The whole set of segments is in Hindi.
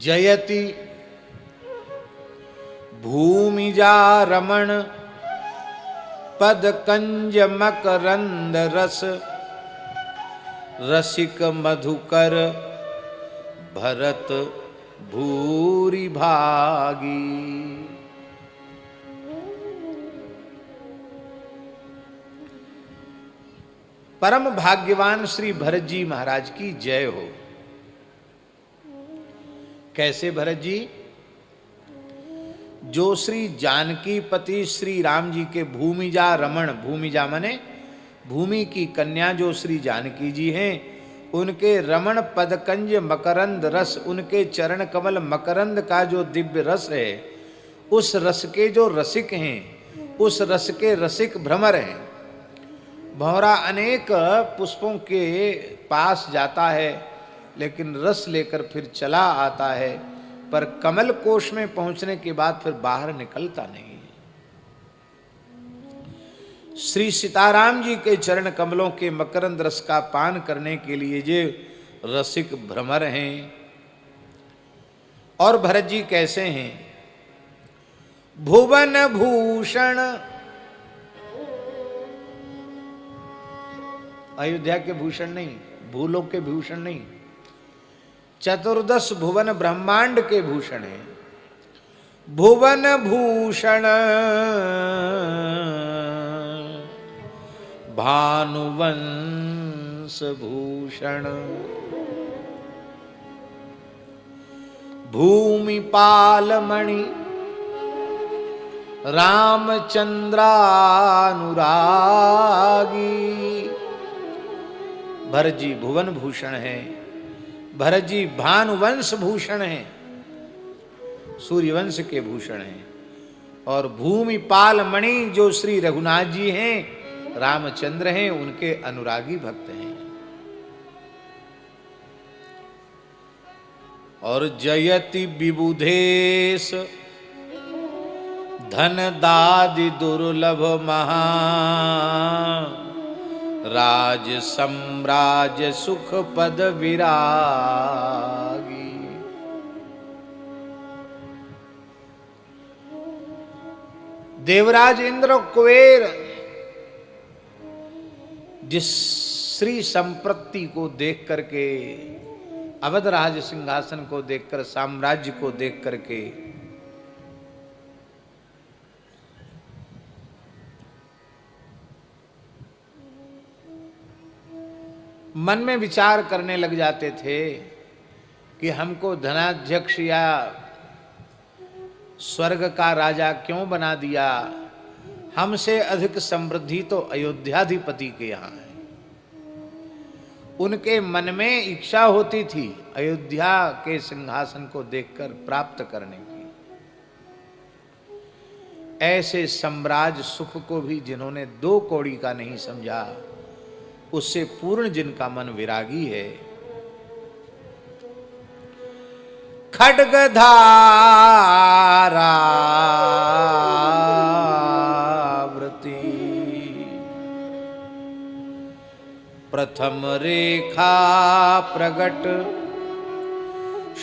जयति भूमिजा रमण पद कंज मकरंद रस रसिक मधुकर भरत भूरि भागी। परम भाग्यवान श्री भरत जी महाराज की जय हो। कैसे भरत जी? जो श्री जानकी पति श्री राम जी के भूमिजा रमण, भूमिजा माने भूमि की कन्या जो श्री जानकी जी हैं, उनके रमण पदकंज मकरंद रस, उनके चरण कमल मकरंद का जो दिव्य रस है, उस रस के जो रसिक हैं, उस रस के रसिक भ्रमर हैं। भंवरा अनेक पुष्पों के पास जाता है लेकिन रस लेकर फिर चला आता है, पर कमल कोश में पहुंचने के बाद फिर बाहर निकलता नहीं है। श्री सीताराम जी के चरण कमलों के मकरंद रस का पान करने के लिए जे रसिक भ्रमर हैं। और भरत जी कैसे हैं? भुवन भूषण, अयोध्या के भूषण नहीं, भूलोक के भूषण नहीं, चतुर्दश भुवन ब्रह्मांड के भूषण हैं। भुवन भूषण भानुवंश भूषण भूमिपालमणि रामचंद्रानुरागी। भरत जी भुवन भूषण है, भरत जी भानुवंश भूषण हैं, सूर्यवंश के भूषण हैं। और भूमिपाल मणि जो श्री रघुनाथ जी हैं, रामचंद्र हैं, उनके अनुरागी भक्त हैं। और जयति विबुधेश धन दादि दुर्लभ महा राज सम्राज सुख पद विरागी। देवराज इंद्र कुबेर जिस श्री संपत्ति को देख करके, अवध राज सिंहासन को देखकर, साम्राज्य को देख करके मन में विचार करने लग जाते थे कि हमको धनाध्यक्ष या स्वर्ग का राजा क्यों बना दिया, हमसे अधिक समृद्धि तो अयोध्याधिपति के यहाँ है। उनके मन में इच्छा होती थी अयोध्या के सिंहासन को देखकर प्राप्त करने की। ऐसे सम्राज सुख को भी जिन्होंने दो कौड़ी का नहीं समझा, उससे पूर्ण जिनका मन विरागी है। खड्गधारा व्रती प्रथम रेखा प्रगट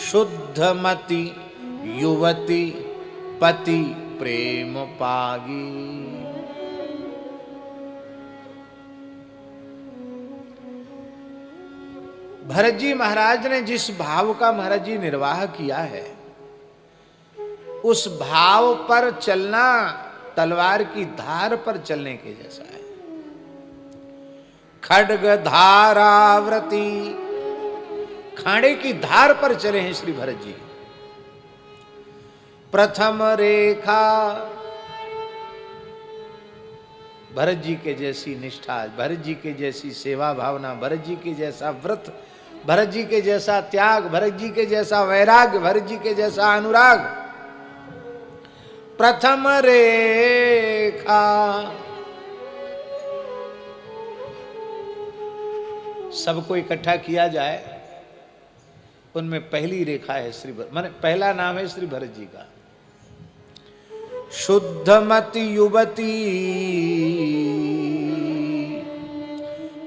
शुद्धमति युवती पति प्रेम पागी। भरत जी महाराज ने जिस भाव का महाराज जी निर्वाह किया है, उस भाव पर चलना तलवार की धार पर चलने के जैसा है। खड्ग धाराव्रती, खांडे की धार पर चले हैं श्री भरत जी। प्रथम रेखा, भरत जी के जैसी निष्ठा, भरत जी के जैसी सेवा भावना, भरत जी के जैसा व्रत, भरत जी के जैसा त्याग, भरत जी के जैसा वैराग्य, भरत जी के जैसा अनुराग। प्रथम रेखा, सबको इकट्ठा किया जाए, उनमें पहली रेखा है श्री भरत, माने पहला नाम है श्री भरत जी का। शुद्धमति युवती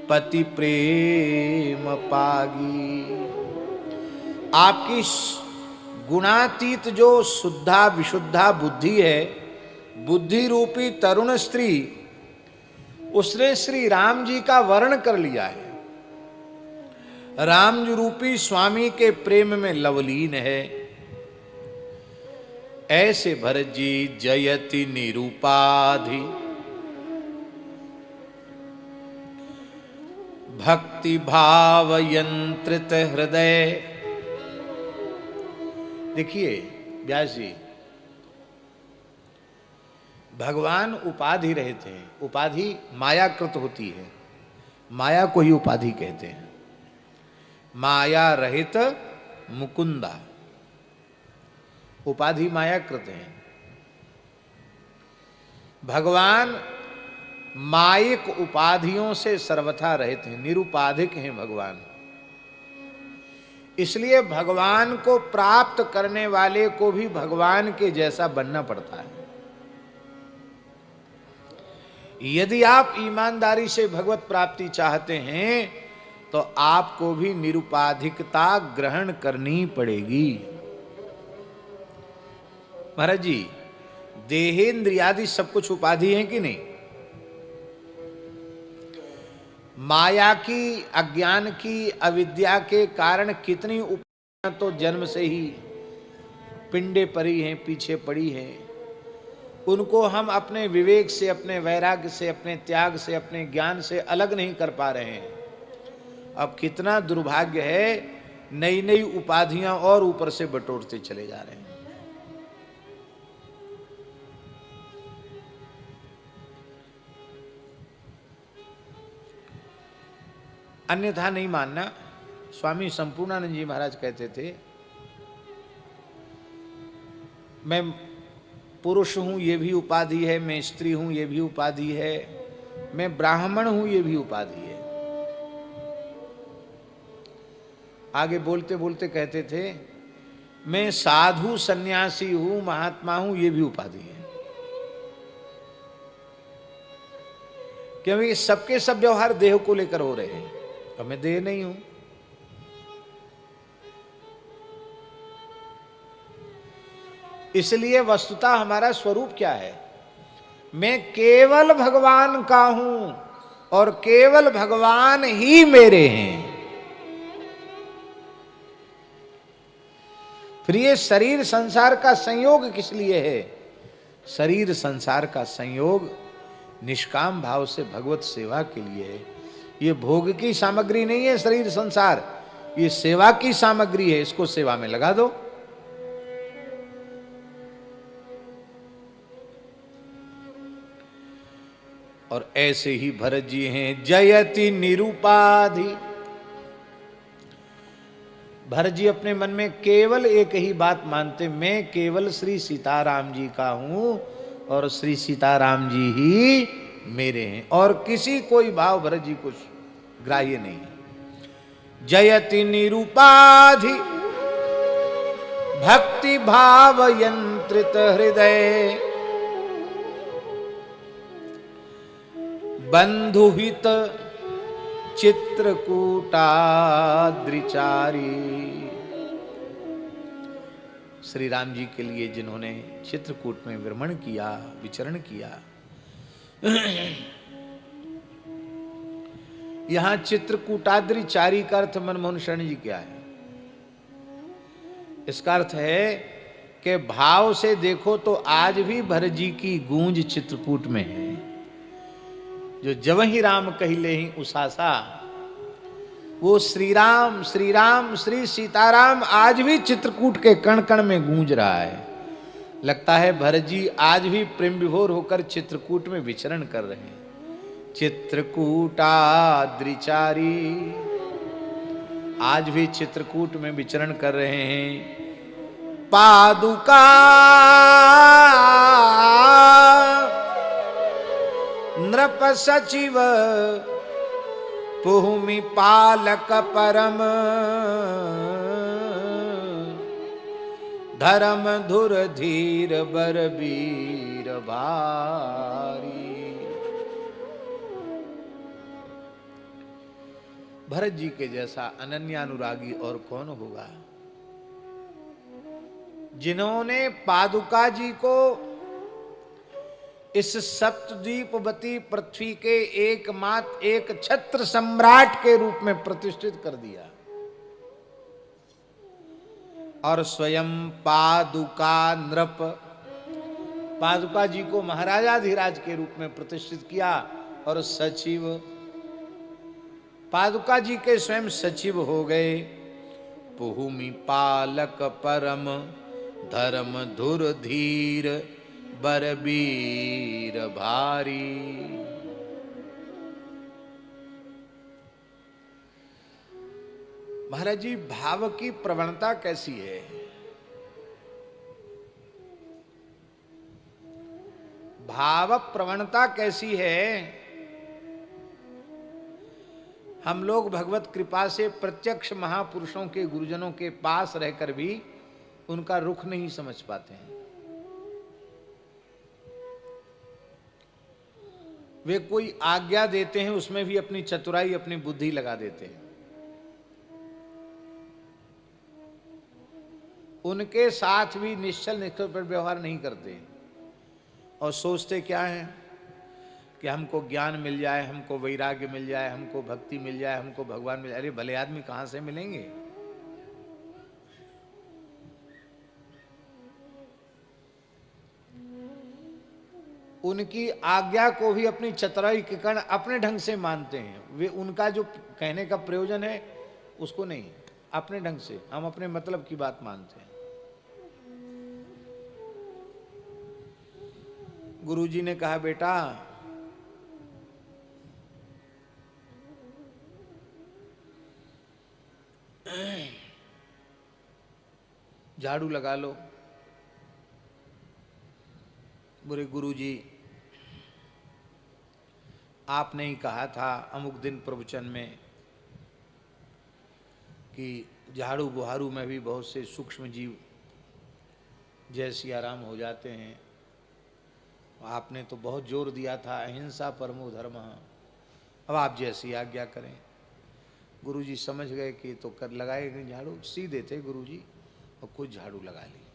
पति प्रेम पागी। आपकी गुणातीत जो शुद्धा विशुद्धा बुद्धि है, बुद्धि रूपी तरुण स्त्री, उसने श्री राम जी का वर्ण कर लिया है, राम रूपी स्वामी के प्रेम में लवलीन है। ऐसे भरत जी जयति निरूपाधि भक्ति भाव यंत्रित हृदय। देखिए व्यास जी, भगवान उपाधि रहित हैं। उपाधि मायाकृत होती है, माया को ही उपाधि कहते हैं। माया रहित मुकुंदा, उपाधि मायाकृत है। भगवान मायिक उपाधियों से सर्वथा रहित हैं, निरुपाधिक हैं भगवान। इसलिए भगवान को प्राप्त करने वाले को भी भगवान के जैसा बनना पड़ता है। यदि आप ईमानदारी से भगवत प्राप्ति चाहते हैं तो आपको भी निरुपाधिकता ग्रहण करनी पड़ेगी। महाराज जी, देहेंद्रियादि सब कुछ उपाधि है कि नहीं? माया की, अज्ञान की, अविद्या के कारण कितनी उपाधियां तो जन्म से ही पिंडे पड़ी हैं, पीछे पड़ी हैं। उनको हम अपने विवेक से, अपने वैराग्य से, अपने त्याग से, अपने ज्ञान से अलग नहीं कर पा रहे हैं। अब कितना दुर्भाग्य है, नई नई उपाधियां और ऊपर से बटोरते चले जा रहे हैं। अन्यथा नहीं मानना। स्वामी संपूर्णानंद जी महाराज कहते थे, मैं पुरुष हूं ये भी उपाधि है, मैं स्त्री हूं ये भी उपाधि है, मैं ब्राह्मण हूं ये भी उपाधि है। आगे बोलते बोलते कहते थे, मैं साधु सन्यासी हूं, महात्मा हूं ये भी उपाधि है। क्योंकि सबके सब व्यवहार देह को लेकर हो रहे हैं और मैं देह नहीं हूं। इसलिए वस्तुतः हमारा स्वरूप क्या है? मैं केवल भगवान का हूं और केवल भगवान ही मेरे हैं। फिर ये शरीर संसार का संयोग किस लिए है? शरीर संसार का संयोग निष्काम भाव से भगवत सेवा के लिए है। ये भोग की सामग्री नहीं है शरीर संसार, ये सेवा की सामग्री है। इसको सेवा में लगा दो। और ऐसे ही भरत जी हैं, जयति निरूपाधि। भरत जी अपने मन में केवल एक ही बात मानते, मैं केवल श्री सीताराम जी का हूं और श्री सीताराम जी ही मेरे हैं, और किसी कोई भाव भरत जी को ग्राह्य नहीं है। जयति निरूपाधि भक्ति भाव यंत्रित हृदय, बंधुहित चित्रकूटाद्रिचारी। श्री राम जी के लिए जिन्होंने चित्रकूट में विरमण किया, विचरण किया। यहां चित्रकूटाद्रिचारी का अर्थ मनमोहन शरण जी क्या है? इसका अर्थ है कि भाव से देखो तो आज भी भरत जी की गूंज चित्रकूट में है। जो जब ही राम कहले ही उसासा, वो श्री राम श्री राम श्री सीताराम आज भी चित्रकूट के कण कण में गूंज रहा है। लगता है भरत जी आज भी प्रेम विभोर होकर चित्रकूट में विचरण कर रहे हैं। चित्रकूटाद्रिचारी, आज भी चित्रकूट में विचरण कर रहे हैं। पादुका नृप सचिव भूमि पालक परम, धर्म धुर धीर बर वीर भारी। भरत जी के जैसा अनन्यानुरागी और कौन होगा? जिन्होंने पादुका जी को इस सप्तद्वीपवती पृथ्वी के एकमात्र एक छत्र सम्राट के रूप में प्रतिष्ठित कर दिया और स्वयं पादुका नृप, पादुका जी को महाराजाधिराज के रूप में प्रतिष्ठित किया और सचिव, पादुका जी के स्वयं सचिव हो गए। भूमि पालक परम धर्म धुर धीर बरबीर भारी। महाराज जी, भाव की प्रवणता कैसी है? भाव प्रवणता कैसी है? हम लोग भगवत कृपा से प्रत्यक्ष महापुरुषों के गुरुजनों के पास रहकर भी उनका रुख नहीं समझ पाते हैं। वे कोई आज्ञा देते हैं, उसमें भी अपनी चतुराई अपनी बुद्धि लगा देते हैं। उनके साथ भी निश्चल निष्ठुर पर व्यवहार नहीं करते और सोचते क्या है कि हमको ज्ञान मिल जाए, हमको वैराग्य मिल जाए, हमको भक्ति मिल जाए, हमको भगवान मिल जाए। अरे भले आदमी कहां से मिलेंगे? उनकी आज्ञा को भी अपनी चतुराई के कारण अपने ढंग से मानते हैं। वे उनका जो कहने का प्रयोजन है उसको नहीं, अपने ढंग से हम अपने मतलब की बात मानते हैं। गुरुजी ने कहा, बेटा झाड़ू लगा लो। बोले गुरुजी, आपने ही कहा था अमुक दिन प्रवचन में कि झाड़ू बुहारू में भी बहुत से सूक्ष्म जीव जय सिया राम हो जाते हैं। आपने तो बहुत जोर दिया था अहिंसा परमो धर्म। अब आप जैसी आज्ञा करें। गुरुजी समझ गए कि तो कर लगाए झाड़ू, सीधे थे गुरुजी और कुछ झाड़ू लगा ली।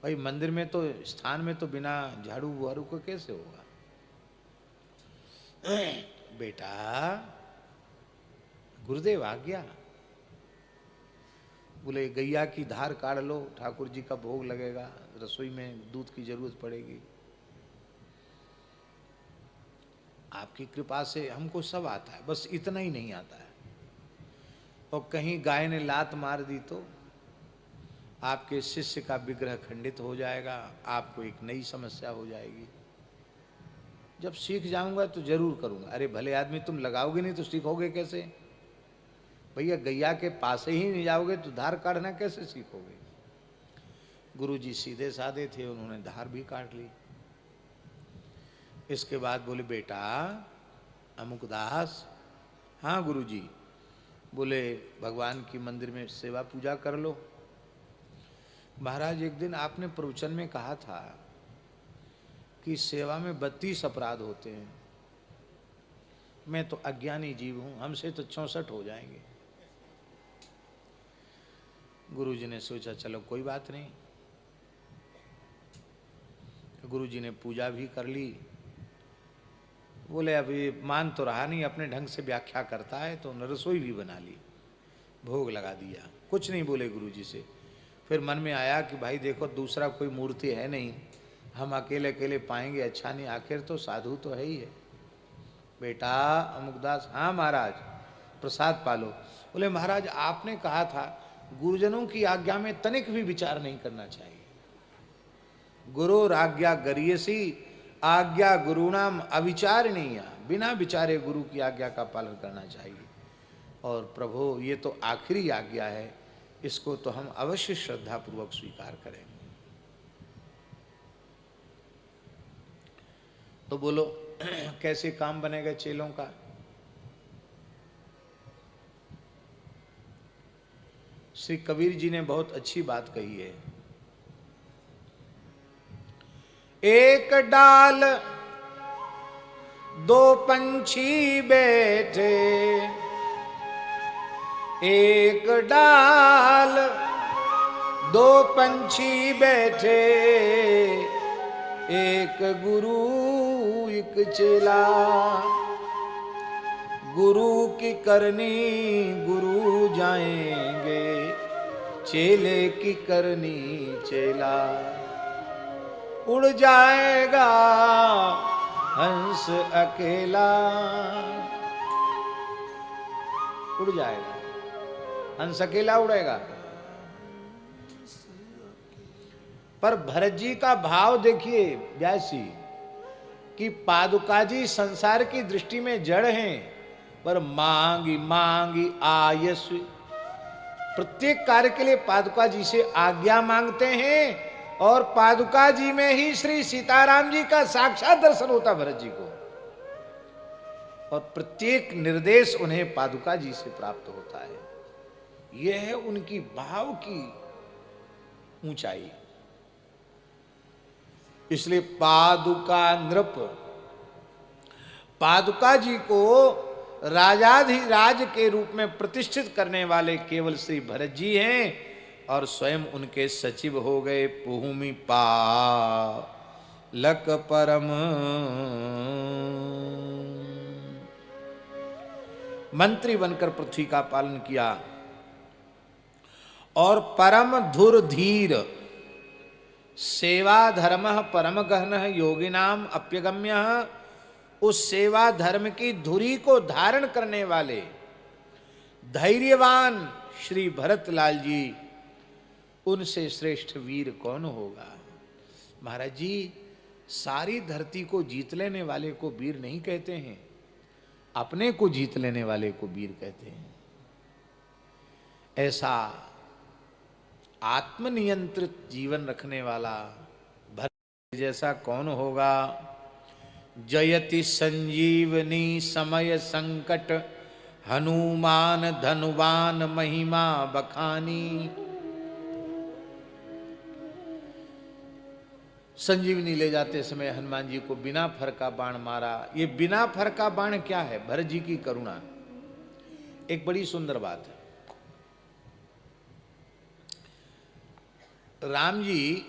भाई मंदिर में तो, स्थान में तो बिना झाड़ू बुहारू को कैसे होगा? बेटा गुरुदेव आज्ञा। बोले गैया की धार काढ़ लो, ठाकुर जी का भोग लगेगा, रसोई में दूध की जरूरत पड़ेगी। आपकी कृपा से हमको सब आता है, बस इतना ही नहीं आता है। और कहीं गाय ने लात मार दी तो आपके शिष्य का विग्रह खंडित हो जाएगा, आपको एक नई समस्या हो जाएगी। जब सीख जाऊंगा तो जरूर करूंगा। अरे भले आदमी, तुम लगाओगे नहीं तो सीखोगे कैसे? भैया गैया के पास ही नहीं जाओगे तो धार काटना कैसे सीखोगे? गुरुजी सीधे साधे थे, उन्होंने धार भी काट ली। इसके बाद बोले, बेटा अमुकदास। हाँ गुरुजी। बोले भगवान की मंदिर में सेवा पूजा कर लो। महाराज, एक दिन आपने प्रवचन में कहा था कि सेवा में 32 अपराध होते हैं। मैं तो अज्ञानी जीव हूं, हमसे तो 64 हो जाएंगे। गुरुजी ने सोचा चलो कोई बात नहीं। गुरुजी ने पूजा भी कर ली। बोले अभी मान तो रहा नहीं, अपने ढंग से व्याख्या करता है, तो रसोई भी बना ली, भोग लगा दिया। कुछ नहीं बोले गुरुजी से। फिर मन में आया कि भाई देखो दूसरा कोई मूर्ति है नहीं, हम अकेले अकेले पाएंगे अच्छा नहीं, आखिर तो साधु तो है ही है। बेटा अमुकदास। हाँ महाराज। प्रसाद पालो। बोले महाराज आपने कहा था गुरुजनों की आज्ञा में तनिक भी विचार नहीं करना चाहिए। गुरु आज्ञा गरियसी आज्ञा गुरुणाम अविचारणीय। बिना विचारे गुरु की आज्ञा का पालन करना चाहिए। और प्रभु ये तो आखिरी आज्ञा है, इसको तो हम अवश्य श्रद्धा पूर्वक स्वीकार करेंगे। तो बोलो कैसे काम बनेगा चेलों का? श्री कबीर जी ने बहुत अच्छी बात कही है। एक डाल दो पंछी बैठे, एक डाल दो पंछी बैठे, एक गुरु एक चेला। गुरु की करनी गुरु जाएंगे, चेले की करनी चेला। उड़ जाएगा हंस अकेला, उड़ जाएगा हंस अकेला उड़ेगा। पर भरत जी का भाव देखिए व्यास जी कि पादुका जी संसार की दृष्टि में जड़ हैं, पर मांगी मांगी आयस, प्रत्येक कार्य के लिए पादुका जी से आज्ञा मांगते हैं। और पादुका जी में ही श्री सीताराम जी का साक्षात दर्शन होता भरत जी को, और प्रत्येक निर्देश उन्हें पादुका जी से प्राप्त होता है। यह है उनकी भाव की ऊंचाई। इसलिए पादुका नृप, पादुका जी को राजाधिराज के रूप में प्रतिष्ठित करने वाले केवल श्री भरत जी हैं, और स्वयं उनके सचिव हो गए। भूमि पालक परम, मंत्री बनकर पृथ्वी का पालन किया। और परम धुर धीर, सेवा धर्म परम गहन योगिनाम अप्यगम्य, उस सेवा धर्म की धुरी को धारण करने वाले धैर्यवान श्री भरतलाल जी, उनसे श्रेष्ठ वीर कौन होगा। महाराज जी सारी धरती को जीत लेने वाले को वीर नहीं कहते हैं, अपने को जीत लेने वाले को वीर कहते हैं। ऐसा आत्मनियंत्रित जीवन रखने वाला भरत जैसा कौन होगा। जयति संजीवनी समय संकट, हनुमान धनुवान महिमा बखानी। संजीवनी ले जाते समय हनुमान जी को बिना फर का बाण मारा। ये बिना फर का बाण क्या है? भरत जी की करुणा। एक बड़ी सुंदर बात है। राम जी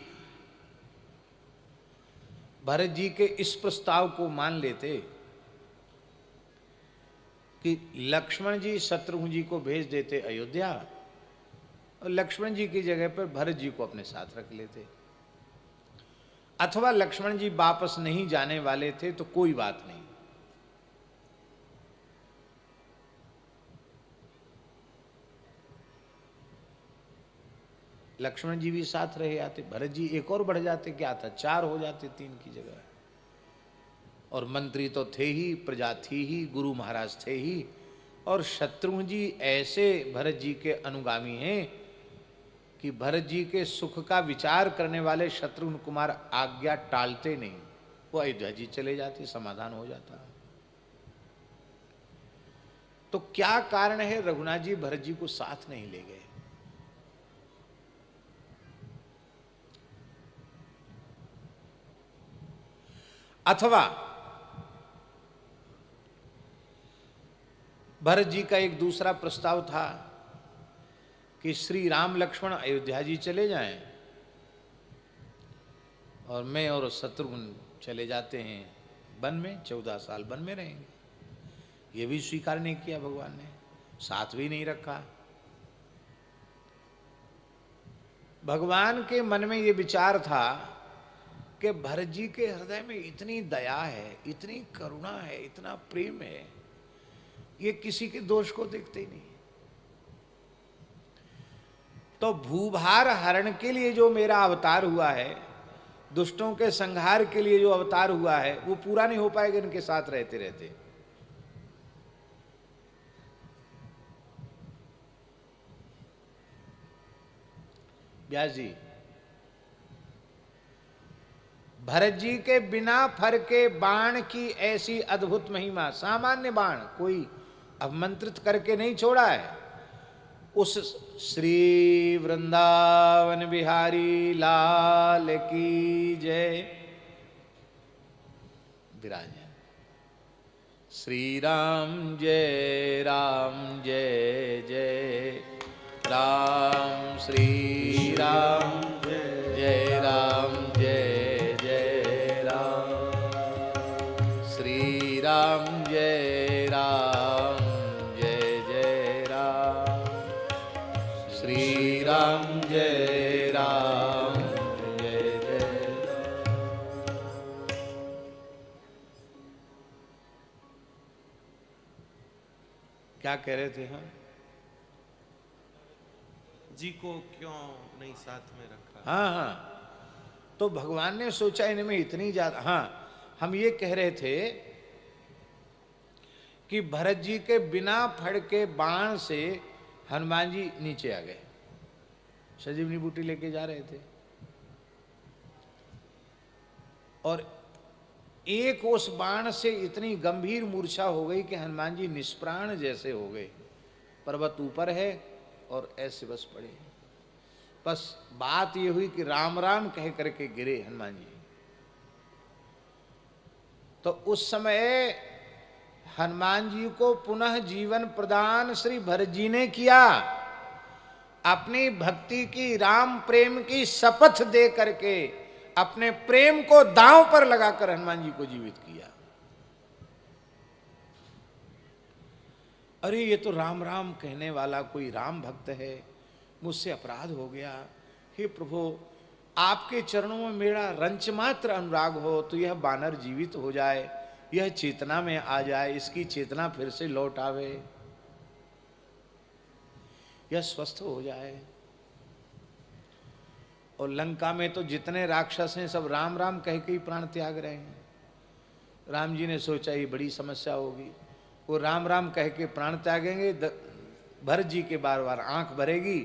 भरत जी के इस प्रस्ताव को मान लेते कि लक्ष्मण जी शत्रुघ्न जी को भेज देते अयोध्या, और लक्ष्मण जी की जगह पर भरत जी को अपने साथ रख लेते, अथवा लक्ष्मण जी वापस नहीं जाने वाले थे तो कोई बात नहीं, लक्ष्मण जी भी साथ रहे आते, भरत जी एक और बढ़ जाते, क्या था 4 हो जाते 3 की जगह। और मंत्री तो थे ही, प्रजा थी ही, गुरु महाराज थे ही, और शत्रुघ्न जी ऐसे भरत जी के अनुगामी हैं कि भरत जी के सुख का विचार करने वाले शत्रुघ्न कुमार आज्ञा टालते नहीं, वो अयोध्या जी चले जाते, समाधान हो जाता। तो क्या कारण है रघुनाथ जी भरत जी को साथ नहीं ले गए? अथवा भरत जी का एक दूसरा प्रस्ताव था कि श्री राम लक्ष्मण अयोध्या जी चले जाएं और मैं और शत्रुघ्न चले जाते हैं वन में, 14 साल वन में रहेंगे। ये भी स्वीकार नहीं किया भगवान ने, साथ भी नहीं रखा। भगवान के मन में ये विचार था कि भरत जी के हृदय में इतनी दया है, इतनी करुणा है, इतना प्रेम है, ये किसी के दोष को देखते ही नहीं। तो भूभार हरण के लिए जो मेरा अवतार हुआ है, दुष्टों के संहार के लिए जो अवतार हुआ है, वो पूरा नहीं हो पाएगा इनके साथ रहते रहते। व्यास जी, भरत जी के बिना फर के बाण की ऐसी अद्भुत महिमा, सामान्य बाण कोई अवमंत्रित करके नहीं छोड़ा है। उस श्री वृंदावन बिहारी लाल की जय विराज। श्री राम जय राम जय जय राम, श्री राम जय राम जय जय राम, श्री राम जय राम जय जय राम, श्री राम जय राम जय जय राम। क्या कह रहे थे हम? जी को क्यों नहीं साथ में रखा? हाँ हाँ, तो भगवान ने सोचा इनमें इतनी ज्यादा, हाँ हम ये कह रहे थे कि भरत जी के बिना फड़के बाण से हनुमान जी नीचे आ गए, संजीवनी बूटी लेके जा रहे थे और एक उस बाण से इतनी गंभीर मूर्छा हो गई कि हनुमान जी निष्प्राण जैसे हो गए। पर्वत ऊपर है और ऐसे बस पड़े। बस बात ये हुई कि राम राम कह करके गिरे हनुमान जी। तो उस समय हनुमान जी को पुनः जीवन प्रदान श्री भरत जी ने किया। अपनी भक्ति की, राम प्रेम की शपथ दे करके अपने प्रेम को दांव पर लगाकर हनुमान जी को जीवित किया। अरे ये तो राम राम कहने वाला कोई राम भक्त है, मुझसे अपराध हो गया, हे प्रभु आपके चरणों में मेरा रंच मात्र अनुराग हो तो यह बानर जीवित हो जाए, यह चेतना में आ जाए, इसकी चेतना फिर से लौट आवे, यह स्वस्थ हो जाए। और लंका में तो जितने राक्षस हैं सब राम राम कह के ही प्राण त्याग रहे हैं। राम जी ने सोचा ये बड़ी समस्या होगी, वो राम राम कह के प्राण त्यागेंगे, भरत जी के बार बार आंख भरेगी,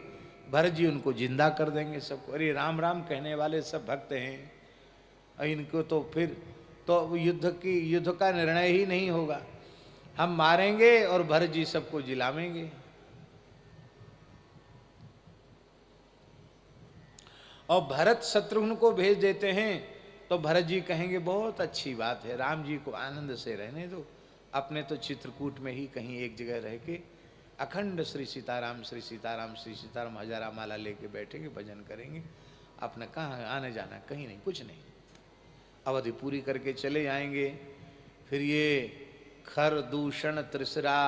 भरत जी उनको जिंदा कर देंगे सबको। अरे राम राम कहने वाले सब भक्त हैं, इनको तो फिर तो युद्ध का निर्णय ही नहीं होगा, हम मारेंगे और भरत जी सबको जिलावेंगे। और भरत शत्रुघ्न को भेज देते हैं तो भरत जी कहेंगे बहुत अच्छी बात है, राम जी को आनंद से रहने दो, अपने तो चित्रकूट में ही कहीं एक जगह रह के अखंड श्री सीताराम श्री सीताराम श्री सीताराम हजारा माला लेके बैठेंगे, भजन करेंगे, अपना कहाँ आने जाना, कहीं नहीं, कुछ नहीं, अवधि पूरी करके चले जाएंगे। फिर ये खर दूषण त्रिसरा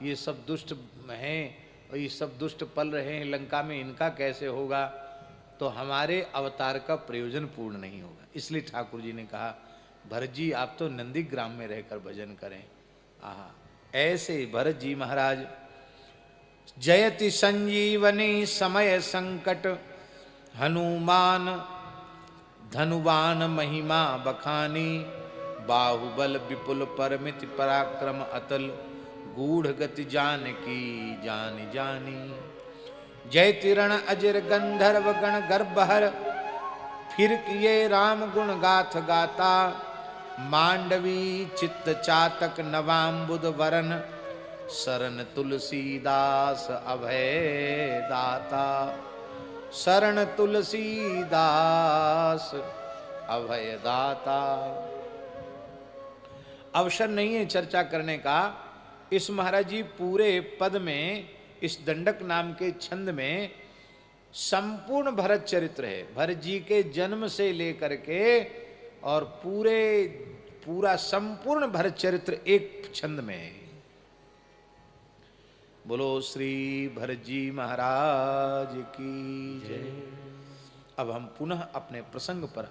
ये सब दुष्ट हैं और ये सब दुष्ट पल रहे हैं लंका में, इनका कैसे होगा, तो हमारे अवतार का प्रयोजन पूर्ण नहीं होगा। इसलिए ठाकुर जी ने कहा भरत जी आप तो नंदीग्राम में रहकर भजन करें। आहा, ऐसे भरत जी महाराज जयति संजीवनी समय संकट, हनुमान धनुवान महिमा बखानी, बाहुबल विपुल परमित पराक्रम अतल, गूढ़ गति जान की जान जानी। जय तिरण अजिर गंधर्व गण गर्भहर, फिर किए राम गुण गाथ गाता, मांडवी चित्त चातक नवाम्बुद वरन, शरण तुलसीदास अभय दाता, शरण तुलसीदास अभय दाता। अवसर नहीं है चर्चा करने का। इस महाराज जी पूरे पद में, इस दंडक नाम के छंद में संपूर्ण भरत चरित्र है, भरत जी के जन्म से लेकर के और पूरा संपूर्ण भरत चरित्र एक छंद में है। बोलो श्री भरत जी महाराज की जय। अब हम पुनः अपने प्रसंग पर